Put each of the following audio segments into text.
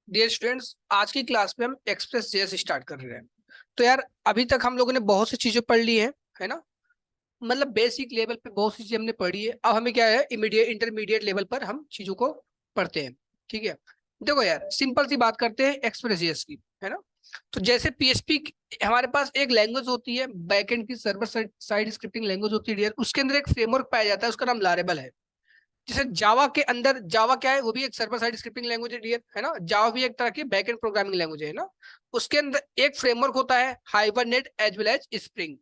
Dear students, आज की class में हम एक्सप्रेस जेएस स्टार्ट कर रहे हैं। तो यार अभी तक हम लोगों ने बहुत सी चीजें पढ़ ली हैं, है ना। मतलब बेसिक लेवल पे बहुत सी चीजें हमने पढ़ी है। अब हमें क्या है, इमीडिएट इंटरमीडिएट लेवल पर हम चीजों को पढ़ते हैं। ठीक है, देखो यार सिंपल सी बात करते हैं एक्सप्रेस जेएस की, है ना। तो जैसे पीएचपी हमारे पास एक लैंग्वेज होती है, बैकएंड की सर्वर साइड स्क्रिप्टिंग लैंग्वेज होती है डियर, उसके अंदर एक फ्रेमवर्क पाया जाता है, उसका नाम लारेबल है। जैसे जावा के अंदर, जावा क्या है, वो भी एक सर्वर साइड स्क्रिप्टिंग लैंग्वेज है डियर, है ना। जावा भी एक तरह की बैकएंड प्रोग्रामिंग लैंग्वेज है ना। उसके अंदर एक फ्रेमवर्क होता है Hibernate as well as Spring,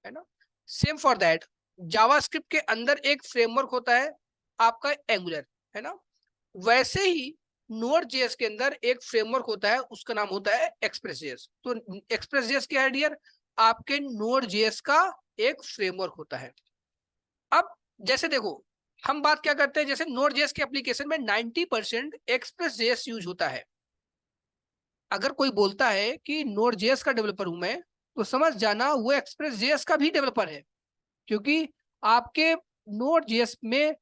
है ना। Same for that JavaScript के अंदर एक फ्रेमवर्क होता है आपका एंगुलर, है ना। वैसे ही नोड जेएस के अंदर एक फ्रेमवर्क होता है, उसका नाम होता है एक्सप्रेस जेएस। तो एक्सप्रेस जेएस क्या है डियर, आपके नोड जेएस का एक फ्रेमवर्क होता है। अब जैसे देखो, हम बात क्या करते हैं, जैसे नोड जेएस के एप्लीकेशन में 90% एक्सप्रेस जेएस यूज होता है। अगर कोई बोलता है कि नोड जेएस का डेवलपर हूं मैं, तो समझ जाना वो एक्सप्रेस जेएस का भी डेवलपर है। क्योंकि आपके नोड जेएस में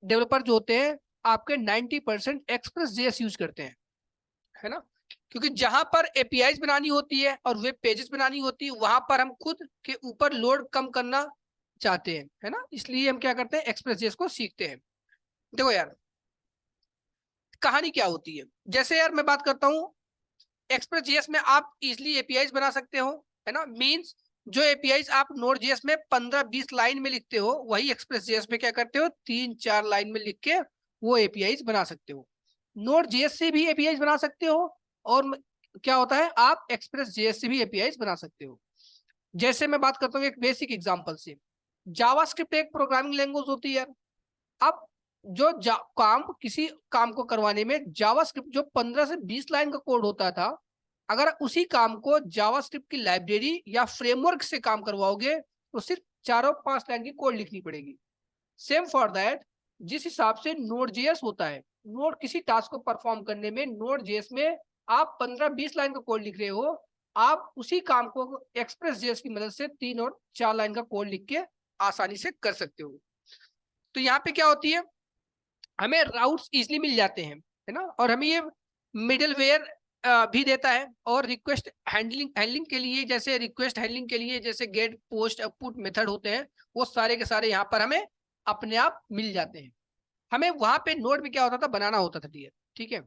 डेवलपर जो होते हैं, आपके 90% एक्सप्रेस जेएस यूज करते हैं, है ना। क्योंकि जहां पर एपीआईज बनानी होती है और वेब पेजेस बनानी होती है, वहां पर हम खुद के ऊपर लोड कम करना चाहते हैं, है ना। इसलिए हम क्या करते हैं, एक्सप्रेस जेएस को सीखते हैं। देखो यार, कहानी क्या होती है, जैसे यार मैं बात करता हूँ, एक्सप्रेस जेएस में आप इजिली एपीआईज बना सकते हो, है ना। मींस जो एपीआईज आप नोड जेएस में 15-20 लाइन में लिखते हो, वही एक्सप्रेस जेएस में क्या करते हो, 3-4 लाइन में लिख के वो एपीआईज बना सकते हो। नोड जेएस से भी एपीआईज बना सकते हो, और क्या होता है, आप एक्सप्रेस जेएस से भी एपीआईज बना सकते हो। जैसे मैं बात करता हूँ एक बेसिक एग्जांपल से, जावास्क्रिप्ट एक प्रोग्रामिंग लैंग्वेज होती है। अब जो काम, किसी काम को करवाने में जावास्क्रिप्ट जो 15 से 20 लाइन का कोड होता था, अगर उसी काम को जावास्क्रिप्ट की लाइब्रेरी या फ्रेमवर्क से काम करवाओगे, तो सिर्फ 4-5 लाइन की कोड लिखनी पड़ेगी। सेम फॉर दैट, जिस हिसाब से नोड जेएस होता है, नोड किसी टास्क को परफॉर्म करने में नोड जेएस में आप 15-20 लाइन का कोड लिख रहे हो, आप उसी काम को एक्सप्रेस जेएस की मदद से 3 और 4 लाइन का कोड लिख के आसानी से कर सकते हो। तो यहाँ पे क्या होती है, हमें राउट्स इजिली मिल जाते हैं, है ना। और हमें ये मिडलवेयर भी देता है। और रिक्वेस्ट हैंडलिंग हैंडलिंग के लिए, जैसे रिक्वेस्ट हैंडलिंग के लिए जैसे गेट पोस्ट पुट मेथड होते हैं, वो सारे के सारे यहाँ पर हमें अपने आप मिल जाते हैं। हमें वहां पे नोड में क्या होता था, बनाना होता था डियर, ठीक है।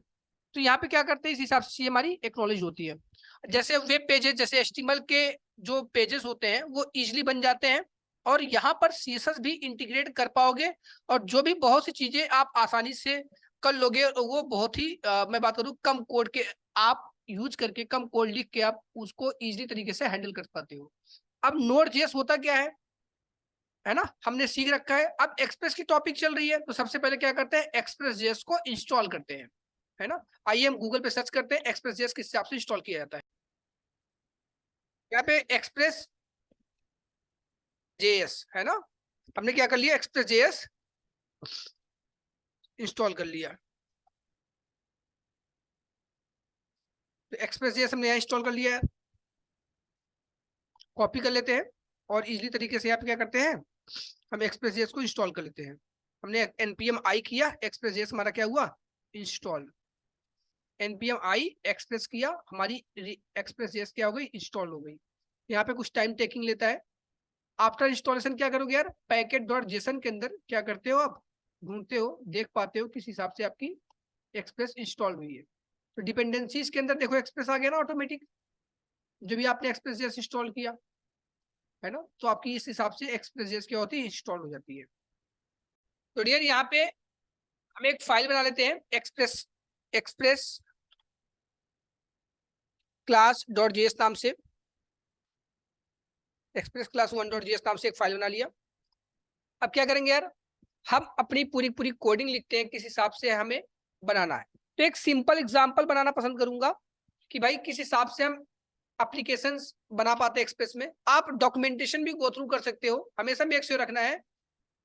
तो यहाँ पे क्या करते हैं, इस हिसाब से हमारी एक्नॉलेज होती है। जैसे वेब पेजेस, जैसे एचटीएमएल के जो पेजेस होते हैं वो इजिली बन जाते हैं, और यहाँ पर सीएसएस भी इंटीग्रेट कर पाओगे। और जो भी बहुत सी चीजें आप आसानी से कर लोगे, वो बहुत ही मैं बात करूँ कम कोड के आप यूज करके, कम कोड लिख के आप उसको इजिली तरीके से हैंडल कर पाते हो। अब नोड जेएस होता क्या है ना, हमने सीख रखा है। अब एक्सप्रेस की टॉपिक चल रही है, तो सबसे पहले क्या करते हैं, एक्सप्रेस जेएस को इंस्टॉल करते हैं, है ना। आइए हम गूगल पे सर्च करते हैं एक्सप्रेस जेएस किस हिसाब से इंस्टॉल किया जाता है। यहाँ पे एक्सप्रेस जेएस है ना, हमने क्या कर लिया, एक्सप्रेस जेएस इंस्टॉल कर लिया। तो एक्सप्रेस जेएस हमने यहाँ इंस्टॉल कर लिया है, कॉपी कर लेते हैं, और इजिली तरीके से यहाँ पे क्या करते हैं, हम एक्सप्रेस जेएस को इंस्टॉल कर लेते हैं। हमने npm i किया, एक्सप्रेस जेएस हमारा क्या हुआ, इंस्टॉल। npm i एक्सप्रेस किया, हमारी एक्सप्रेस जेएस क्या हो गई, इंस्टॉल हो गई। यहाँ पे कुछ टाइम टेकिंग लेता है। आफ्टर इंस्टॉलेशन क्या करोगे यार, पैकेट डॉट जेसन के अंदर क्या करते हो, आप ढूंढते हो, देख पाते हो किस हिसाब से आपकी एक्सप्रेस इंस्टॉल हुई है। तो डिपेंडेंसीज के अंदर देखो एक्सप्रेस आ गया ना ऑटोमेटिक, जो भी आपने एक्सप्रेस जेस इंस्टॉल किया, है ना। तो आपकी इस हिसाब से एक्सप्रेस जेस क्या होती है, इंस्टॉल हो जाती है। तो डियर यहाँ पे हम एक फाइल बना लेते हैं, express express class dot JS नाम से, एक्सप्रेस क्लास 1.js नाम से एक फाइल बना लिया। अब क्या करेंगे यार, हम अपनी पूरी पूरी कोडिंग लिखते हैं, किस हिसाब से हमें बनाना है। तो एक सिंपल एग्जांपल बनाना पसंद करूंगा कि भाई किस हिसाब से हम एप्लीकेशंस बना पाते हैं एक्सप्रेस में। आप डॉक्यूमेंटेशन भी गो थ्रू कर सकते हो, हमेशा मेक श्योर रखना है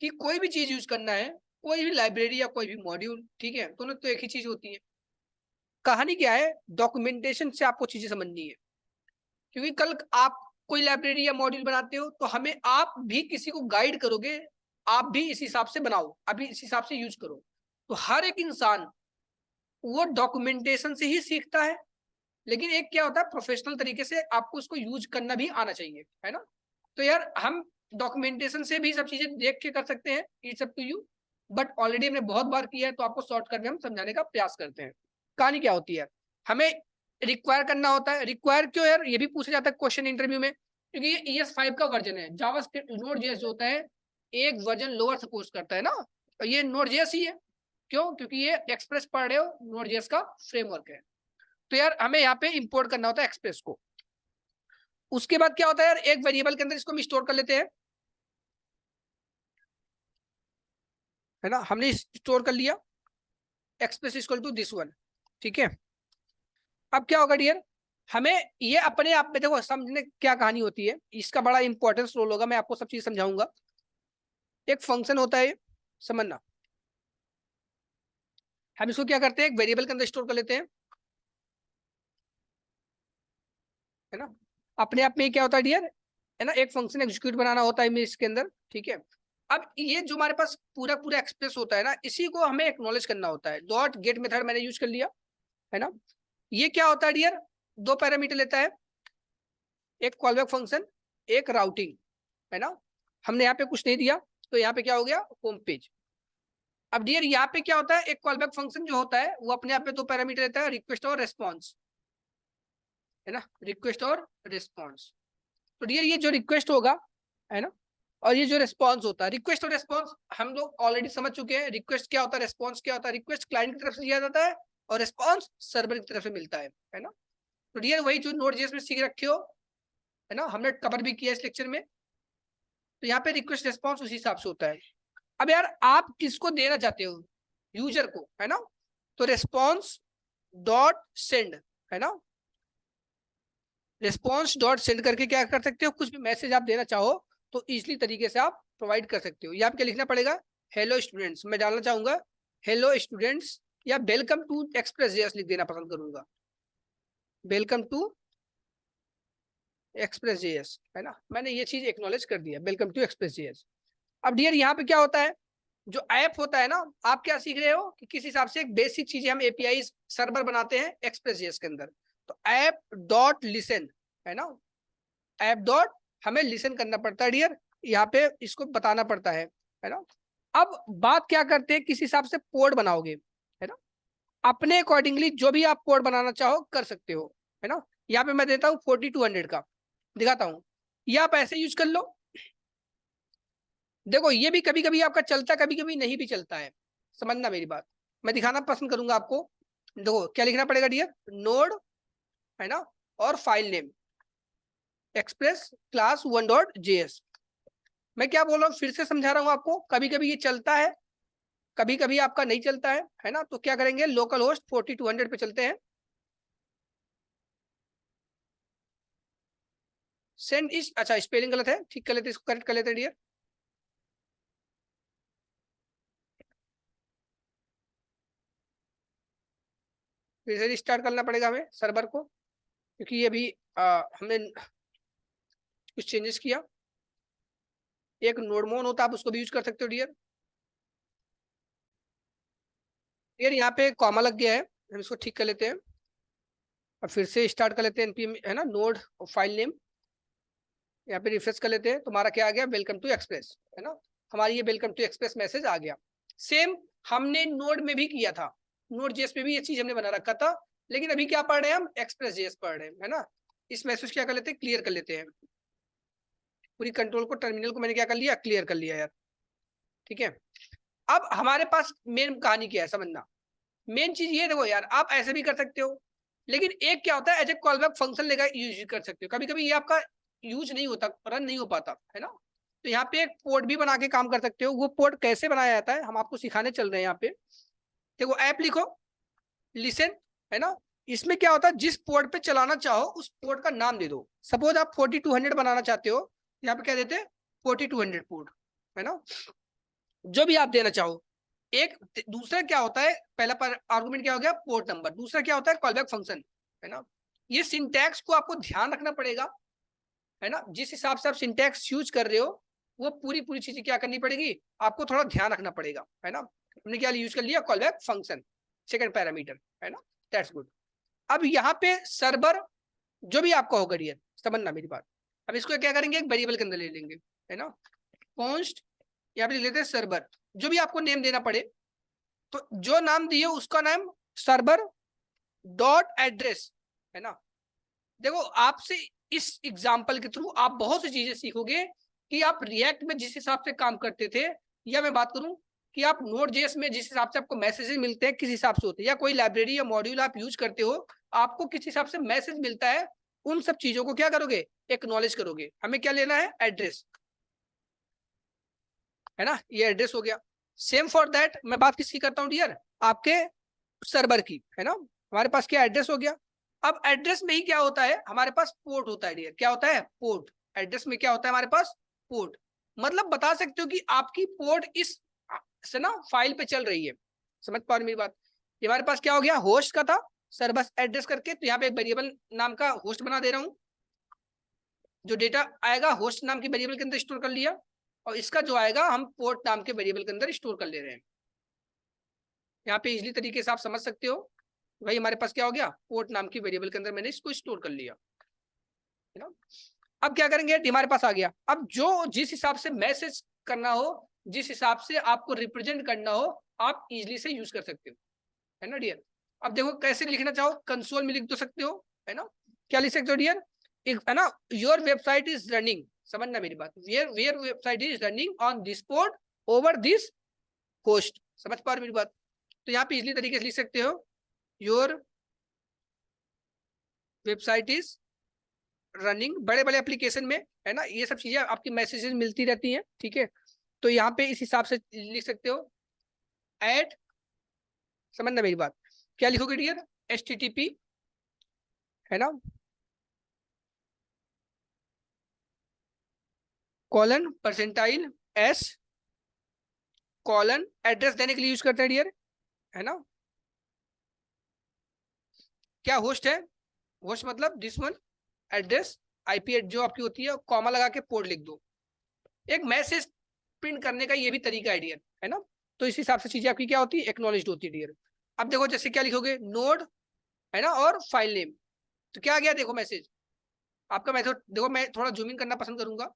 कि कोई भी चीज यूज करना है, कोई भी लाइब्रेरी या कोई भी मॉड्यूल, ठीक है, दोनों तो एक ही चीज होती है। कहानी क्या है, डॉक्यूमेंटेशन से आपको चीजें समझनी है। क्योंकि कल आप कोई लाइब्रेरी या मॉड्यूल बनाते हो, तो हमें आप भी किसी को गाइड करोगे, आप भी इस हिसाब से बनाओ, अभी इस हिसाब से यूज करो। तो हर एक इंसान वो डॉक्यूमेंटेशन से ही सीखता है, लेकिन एक क्या होता है, प्रोफेशनल तरीके से आपको उसको यूज करना भी आना चाहिए, है ना। तो यार हम डॉक्यूमेंटेशन से भी सब चीजें देख के कर सकते हैं, it's up to you, but already हमने बहुत बार किया है तो आपको शॉर्टकट में हम समझाने का प्रयास करते हैं। कहानी क्या होती है, हमें रिक्वायर करना होता है। रिक्वायर क्यों यार, ये भी पूछा जाता है क्वेश्चन इंटरव्यू में, क्योंकि ये ES5 का वर्जन है। जावास्क्रिप्ट नोड.js जो होता है एक वर्जन लोअर सपोर्ट करता है ना, और ये नोड.js ही है। क्यों, क्योंकि ये एक्सप्रेस पढ़ रहे हो, नोड.js का फ्रेमवर्क है। तो यार हमें यहाँ पे इंपोर्ट करना होता है एक्सप्रेस को। उसके बाद क्या होता है यार, एक वेरिएबल के अंदर इसको हम स्टोर कर लेते हैं, है ना। हमने स्टोर कर लिया Express equal to this one, ठीक है। अब क्या होगा डियर, हमें ये अपने आप में देखो समझने क्या कहानी होती है, इसका बड़ा इंपॉर्टेंस रोल होगा, मैं आपको सब चीज समझाऊंगा। एक फंक्शन होता है, समझना, हम इसको क्या करते हैं, एक वेरिएबल के अंदर स्टोर कर लेते हैं, है ना। अपने आप में क्या होता है डियर, है ना, एक फंक्शन एग्जीक्यूट बनाना होता है इसके अंदर, ठीक है। अब ये जो हमारे पास पूरा पूरा एक्सप्रेस होता है ना, इसी को हमें एक्नॉलेज करना होता है। डॉट गेट मेथड मैंने यूज कर लिया, है ना। ये क्या होता है डियर, दो पैरामीटर लेता है, एक कॉलबैक फंक्शन, एक राउटिंग, है ना। हमने यहाँ पे कुछ नहीं दिया, तो यहाँ पे क्या हो गया, होम पेज। अब डियर यहाँ पे क्या होता है, एक कॉलबैक फंक्शन जो होता है वो अपने आप में दो पैरामीटर लेता है, रिक्वेस्ट और रेस्पॉन्स, है ना, रिक्वेस्ट और रिस्पॉन्स। तो डियर ये जो रिक्वेस्ट होगा, है ना, और ये जो रिस्पॉन्स होता है, रिक्वेस्ट और रिस्पॉन्स हम लोग ऑलरेडी समझ चुके हैं। रिक्वेस्ट क्या होता है, रिस्पॉन्स क्या होता है, रिक्वेस्ट क्लाइंट की तरफ से दिया जाता है और रिस्पॉन्स सर्वर की तरफ से मिलता है ना। तो डियर वही जो नोड.js में सीख रखे हो, है ना, हमने कवर भी किया इस लेक्चर में। तो यहाँ पे रिक्वेस्ट रिस्पॉन्स उसी हिसाब से होता है। अब यार आप किसको देना चाहते हो, यूजर को, है ना। तो रिस्पॉन्स डॉट सेंड, है ना, रिस्पॉन्स डॉट सेंड करके क्या कर सकते हो, कुछ भी मैसेज आप देना चाहो तो इजिली तरीके से आप प्रोवाइड कर सकते हो। ये आपको लिखना पड़ेगा, हेलो स्टूडेंट्स, मैं डालना चाहूंगा हेलो स्टूडेंट्स, या वेलकम टू एक्सप्रेस जेएस लिख देना पसंद करूंगा, वेलकम टू एक्सप्रेस जेएस, है ना। मैंने ये चीज एक्नॉलेज कर दिया, वेलकम टू एक्सप्रेस जेएस। अब डियर यहाँ पे क्या होता है, जो ऐप होता है ना, आप क्या सीख रहे हो कि किस हिसाब से एक बेसिक चीजें हम एपीआई सर्वर बनाते हैं एक्सप्रेस जेएस के अंदर। तो ऐप डॉट लिसन, है ना, ऐप डॉट हमें लिसन करना पड़ता है डियर, यहाँ पे इसको बताना पड़ता है ना। अब बात क्या करते हैं, किस हिसाब से पोर्ट बनाओगे, है ना, अपने अकॉर्डिंगली जो भी आप पोर्ट बनाना चाहो कर सकते हो, है ना। यहाँ पे मैं देता हूँ 4200 का, दिखाता हूँ, ये आप ऐसे यूज कर लो। देखो ये भी कभी कभी आपका चलता है, कभी कभी नहीं भी चलता है, समझना मेरी बात, मैं दिखाना पसंद करूंगा आपको। देखो क्या लिखना पड़ेगा डियर, नोड, है ना, और file name express class 1.js। मैं क्या बोल रहा हूँ, फिर से समझा रहा हूँ आपको, कभी कभी ये चलता है, कभी कभी आपका नहीं चलता है ना। तो क्या करेंगे, लोकल होस्ट 4200 पे चलते हैं, सेंड इस, अच्छा स्पेलिंग गलत है, ठीक कर लेते, इसको करेक्ट कर लेते हैं डियर। फिर से रिस्टार्ट करना पड़ेगा हमें सर्वर को, क्योंकि ये भी हमने कुछ चेंजेस किया। एक नोडमोन होता है, आप उसको भी यूज कर सकते हो डियर। डियर यहाँ पे कॉमा लग गया है, हम इसको ठीक कर लेते हैं। अब फिर से स्टार्ट कर लेते हैं npm, है ना, नोड और फाइल नेम, यहाँ पे रिफ्रेश कर लेते हैं, तुम्हारा क्या आ गया, वेलकम टू एक्सप्रेस, है ना। हमारी ये वेलकम टू एक्सप्रेस मैसेज आ गया। सेम हमने नोड में भी किया था, नोड जेएस पे भी ये चीज हमने बना रखा था, लेकिन अभी क्या पढ़ रहे हैं हम, एक्सप्रेस जेएस पढ़ रहे हैं, है ना। इस मैसेज क्या कर लेते हैं, क्लियर कर लेते हैं, पूरी कंट्रोल को, टर्मिनल को मैंने क्या कर लिया, क्लियर कर लिया यार, ठीक है। अब हमारे पास मेन कहानी क्या है, समझना, मेन चीज ये देखो यार, आप ऐसे भी कर सकते हो, लेकिन एक क्या होता है, एज ए कॉलबैक फंक्शन लेकर यूज कर सकते हो। कभी कभी ये आपका यूज नहीं होता, रन नहीं हो पाता, है ना। तो यहाँ पे एक पोर्ट भी बना के काम कर सकते हो। वो पोर्ट कैसे बनाया जाता है हम आपको सिखाने चल रहे हैं। यहाँ पे देखो ऐप लिखो, लिसन, है ना, इसमें क्या होता है, जिस पोर्ट पे चलाना चाहो उस पोर्ट का नाम दे दो। सपोज आप 4200 बनाना चाहते हो, यहाँ पे क्या देते हैं, 4200 पोर्ट, है ना, जो भी आप देना चाहो। एक दूसरा क्या होता है, पहला पर आर्गुमेंट क्या हो गया, पोर्ट नंबर, दूसरा क्या होता है, कॉलबैक फंक्शन, है ना। ये सिंटैक्स को आपको ध्यान रखना पड़ेगा, है ना, जिस हिसाब से आप सिंटैक्स यूज कर रहे हो वो पूरी पूरी चीजें क्या करनी पड़ेगी, आपको थोड़ा ध्यान रखना पड़ेगा, है ना। हमने क्या यूज कर लिया, कॉलबैक फंक्शन, सेकंड पैरामीटर, है ना, दैट्स गुड। अब यहाँ पे सर्वर जो भी आपका होगा डियर, समझना मेरी बात, अब इसको क्या करेंगे, एक वेरिएबल के अंदर ले लेंगे, है ना, कॉन्स्ट यहाँ पे ले लेते हैं सर्वर, जो भी आपको नेम देना पड़े, तो जो नाम दिए उसका नाम सर्वर डॉट एड्रेस, है ना। देखो आपसे इस एग्जाम्पल के थ्रू आप बहुत सी चीजें सीखोगे कि आप रिएक्ट में जिस हिसाब से काम करते थे, या मैं बात करूं कि आप नोड जेएस में जिस हिसाब से आपको मैसेजेस मिलते हैं किस हिसाब से होते हैं, या कोई लाइब्रेरी या मॉड्यूल आप यूज करते हो आपको किस हिसाब से मैसेज मिलता है, उन सब चीजों को क्या करोगे, एक्नॉलेज करोगे। हमें क्या लेना है, एड्रेस, है ना, ये एड्रेस हो गया। सेम फॉर दैट मैं बात किसकी करता हूँ डियर, आपके सर्वर की, है ना। हमारे पास क्या एड्रेस हो गया। अब एड्रेस में ही क्या होता है, हमारे पास पोर्ट होता है डियर, क्या होता है, पोर्ट। एड्रेस में क्या होता है हमारे पास, पोर्ट। मतलब बता सकते हो कि आपकी पोर्ट इस से ना फाइल पे चल रही है। समझ पा रहे मेरी बात। ये हमारे पास क्या हो गया, होस्ट का था सर्वर एड्रेस करके, तो यहाँ पे एक वेरिएबल नाम का होस्ट बना दे रहा हूँ, जो डेटा आएगा होस्ट नाम की वेरिएबल के अंदर स्टोर कर लिया, और इसका जो आएगा हम पोर्ट नाम के वेरिएबल के अंदर स्टोर कर ले रहे हैं। यहाँ पे इजली तरीके से आप समझ सकते हो भाई, हमारे पास क्या हो गया, पोर्ट नाम की वेरिएबल के अंदर मैंने इसको स्टोर कर लिया, है ना। अब क्या करेंगे, हमारे पास आ गया। अब जो जिस हिसाब से मैसेज करना हो, जिस हिसाब से आपको रिप्रेजेंट करना हो, आप इजिली से यूज कर सकते हो, है ना डियर। अब देखो कैसे लिखना चाहो, कंसोल में लिख दो सकते हो, है ना। क्या लिख सकते हो डियर, है ना, योर वेबसाइट इज रनिंग, समझना मेरी बात, where website is running on this port over this host, समझ पा रहे मेरी बात। तो यहाँ पे इजिली तरीके से लिख सकते हो, योर वेबसाइट इज रनिंग, बड़े बड़े एप्लीकेशन में, है ना, ये सब चीजें आपकी मैसेजेस मिलती रहती हैं, ठीक है। तो यहाँ पे इस हिसाब से लिख सकते हो एट, समझना मेरी बात, क्या लिखोगे डियर, HTTP, है ना, colon percentile S colon, address देने के लिए यूज करते हैं डियर, है ना। क्या होस्ट है, होस्ट मतलब दिस वन, एड्रेस IP जो आपकी होती है, कॉमा लगा के पोर्ट लिख दो। एक मैसेज प्रिंट करने का ये भी तरीका है डियर, है ना। तो इस हिसाब से चीजें आपकी क्या होती है, एक्नॉलेज्ड होती है डियर। अब देखो जैसे क्या लिखोगे, नोड, है ना, और फाइल नेम, तो क्या आ गया देखो मैसेज आपका। मेथड देखो, मैं थोड़ा जूम इन करना पसंद करूंगा,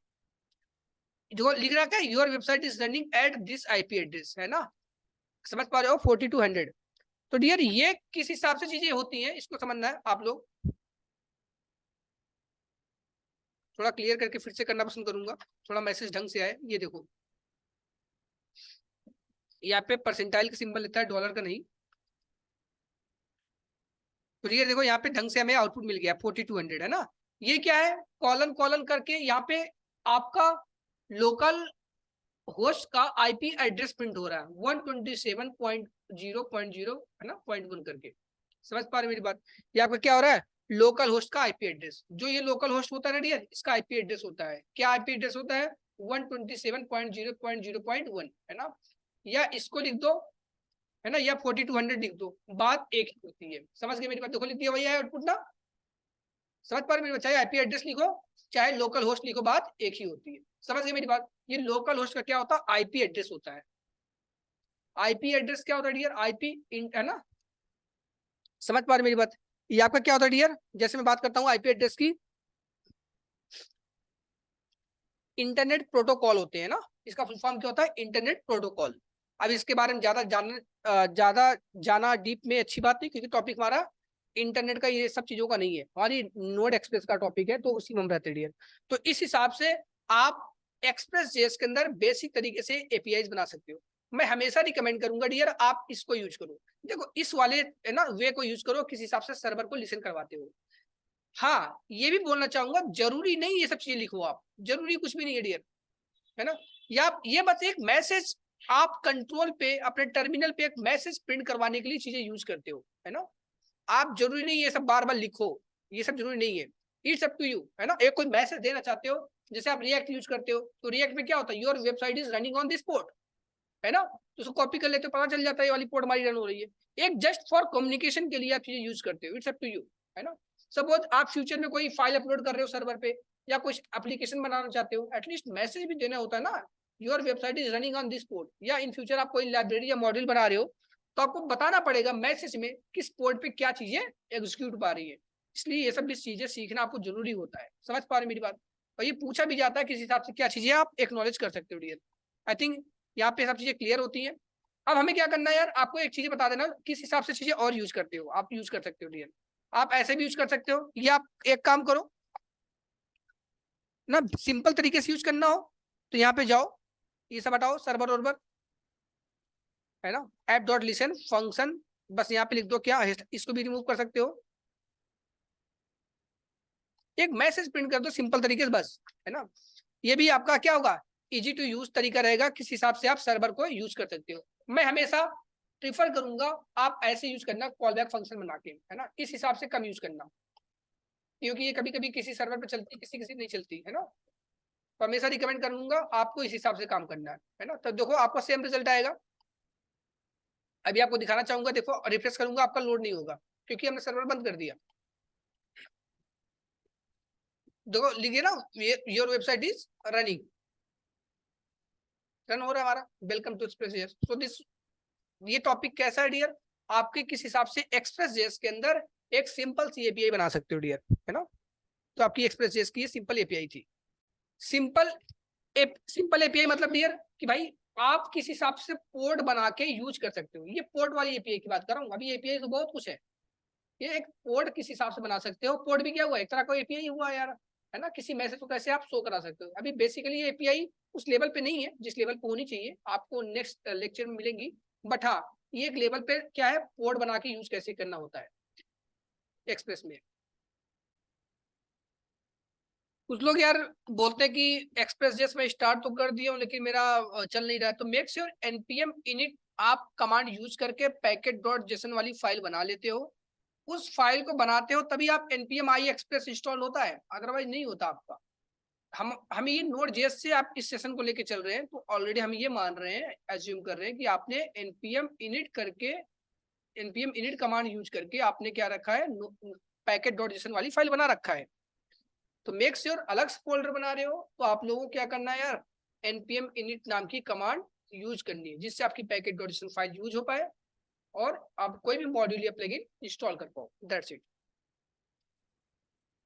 जो लिख रहा है your website is running at this IP address, है ना, समझ पा रहे हो, 4200। तो डियर ये किस हिसाब से चीजें होती हैं, इसको समझना है आप लोग। थोड़ा क्लियर करके फिर से करना पसंद करूंगा, थोड़ा मैसेज ढंग से आए। ये देखो यहाँ पे परसेंटाइल का सिंबल लेता है, डॉलर का नहीं। तो ये देखो यहाँ पे ढंग से हमें आउटपुट मिल गया 4200, है ना। ये क्या है, कॉलन कॉलन करके यहाँ पे आपका लोकल होस्ट का IP एड्रेस प्रिंट हो रहा है 127.0.0, है ना, .1 करके। समझ पा रहे मेरी बात। ये आपका क्या हो रहा है, लोकल होस्ट का IP एड्रेस। जो ये लोकल होस्ट होता है ना डियर, इसका IP एड्रेस होता है, क्या IP एड्रेस होता है, 127.0.0.1, है ना। या इसको लिख दो, है ना, या 4200 लिख दो, बात एक ही होती है। समझ गए मेरी बात, देखो लिख दिया भैया आउटपुट ना, समझ पा रहे मेरी बात। चाहे IP एड्रेस लिखो चाहे लोकल होस्ट लिखो, बात एक ही होती है। समझ गए मेरी बात। ये लोकल होस्ट का क्या होता है, IP एड्रेस होता है। IP एड्रेस क्या होता है डियर, IP, है ना, समझ पा रहे मेरी बात। ये आपका क्या होता है डियर, जैसे मैं बात करता हूँ IP एड्रेस की, इंटरनेट प्रोटोकॉल होते हैं ना, इसका फुल फॉर्म क्या होता है, इंटरनेट प्रोटोकॉल। अब इसके बारे में ज्यादा जाना डीप में अच्छी बात नहीं, क्योंकि टॉपिक हमारा इंटरनेट का ये सब चीजों का नहीं है, हमारी नोड एक्सप्रेस का टॉपिक है, तो उसी में हम रहते डियर। तो इस हिसाब से आप एक्सप्रेस जेएस के अंदर बेसिक तरीके से APIs बना सकते हो। मैं हमेशा रिकमेंड करूंगा डियर आप इसको यूज करो। देखो इस वाले, है ना, वे को यूज करो किस हिसाब से सर्वर को लिसन करवाते हो। हाँ ये भी बोलना चाहूंगा, जरूरी नहीं ये सब चीजें लिखो आप, जरूरी कुछ भी नहीं है डियर, है ना। या ये बस एक मैसेज, आप कंट्रोल पे अपने टर्मिनल पे एक मैसेज प्रिंट करवाने के लिए चीजें यूज करते हो, है ना। आप जरूरी नहीं ये सब बार बार लिखो, ये सब जरूरी नहीं है, इट्स अप टू यू, है ना। एक कोई मैसेज देना चाहते हो, जैसे आप रिएक्ट यूज करते हो, तो रिएक्ट में क्या होता है, your website is running on this port, है ना, तो उसको कॉपी कर लेते हो, पता चल जाता है ये वाली पोर्ट हमारी रन हो रही है। एक जस्ट फॉर कम्युनिकेशन के लिए आप चीजें यूज करते हो, इट्स अप टू यू, है ना। सपोज आप फ्यूचर में कोई फाइल अपलोड कर रहे हो सर्वर पे, या कुछ एप्लीकेशन बनाना चाहते हो, एटलीस्ट मैसेज भी देना होता है ना, your website is running on this port. या इन फ्यूचर आप कोई लाइब्रेरी या मॉड्यूल बना रहे हो, तो आपको बताना पड़ेगा मैसेज में किस पोर्ट पे क्या चीजें एग्जीक्यूट पा रही है। इसलिए ये सब भी चीजें सीखना आपको जरूरी होता है। समझ पा रहे मेरी बात? और ये पूछा भी जाता है किस हिसाब से क्या चीजें आप एक्नॉलेज कर सकते हो डियर। आई थिंक यहाँ पे सब चीजें क्लियर होती हैं। अब हमें क्या करना है यार, आपको एक चीज बता देना किस हिसाब से चीजें और यूज करते हो, आप यूज कर सकते हो डियर। आप ऐसे भी यूज कर सकते हो, या आप एक काम करो ना, सिंपल तरीके से यूज करना हो तो यहाँ पे जाओ, ये सब हटाओ, सर्वर वर्वर है ना, ऐप डॉट लिसन फंक्शन, बस यहाँ पे लिख दो क्या, इसको भी रिमूव कर सकते हो, एक मैसेज प्रिंट कर दो सिंपल तरीके से बस, है ना। ये भी आपका क्या होगा, इजी टू यूज तरीका रहेगा, किस हिसाब से आप सर्वर को यूज कर सकते हो। मैं हमेशा प्रीफर करूंगा आप ऐसे यूज करना कॉल बैक फंक्शन बना के, है ना, इस हिसाब से कम यूज करना, क्योंकि ये कभी कभी किसी सर्वर पे चलती किसी किसी नहीं चलती, है ना। तो हमेशा रिकमेंड करूंगा आपको इस हिसाब से काम करना है ना। तो देखो आपका सेम रिजल्ट आएगा। अभी आपको दिखाना चाहूंगा, देखो रिफ्रेश करूंगा, आपका लोड नहीं होगा क्योंकि हमने सर्वर बंद कर दिया। देखो लिखिए ना, your website is running, run हो रहा है हमारा, welcome to Express JS. So this, ये टॉपिक कैसा है डियर, आपके किस हिसाब से एक्सप्रेस जेएस के अंदर एक सिंपल सी एपीआई बना सकते हो डियर, है ना। तो आपकी एक्सप्रेस जेएस की सिंपल एपीआई थी। सिंपल एपीआई मतलब डियर कि भाई आप किस हिसाब से पोर्ट बना के यूज कर सकते हो। ये पोर्ट वाली एपीआई की बात कर रहा हूँ, अभी एपीआई तो बहुत कुछ है, ये एक पोर्ट किस हिसाब से बना सकते हो। पोर्ट भी क्या हुआ, एक तरह का एपीआई हुआ यार, है ना। किसी मैसेज को कैसे आप शो करा सकते हो। अभी बेसिकली एपीआई उस लेवल पे नहीं है जिस लेवल पे होनी चाहिए, आपको नेक्स्ट लेक्चर में मिलेंगी। बट हाँ, ये एक लेवल पे क्या है, पोर्ट बना के यूज कैसे करना होता है एक्सप्रेस में। कुछ लोग यार बोलते हैं कि एक्सप्रेस जेस में स्टार्ट तो कर दिया हूँ लेकिन मेरा चल नहीं रहा है। तो मेक श्योर npm init आप कमांड यूज करके पैकेट डॉट जेसन वाली फाइल बना लेते हो। उस फाइल को बनाते हो तभी आप npm i एक्सप्रेस इंस्टॉल होता है, अदरवाइज नहीं होता आपका। हम ये नोड जेएस से आप इस सेशन को लेके चल रहे हैं, तो ऑलरेडी हम ये मान रहे हैं, एज्यूम कर रहे हैं कि आपने npm init करके, npm init कमांड यूज करके आपने क्या रखा है, पैकेट डॉट जेसन वाली फाइल बना रखा है। तो मेक श्योर अलग से फोल्डर बना रहे हो तो आप लोगों को क्या करना है यार, npm init नाम की कमांड यूज करनी है, जिससे आपकी packet dot JSON file use हो पाए और आप कोई भी मॉड्यूल या प्लगइन इंस्टॉल कर पाओ। That's it.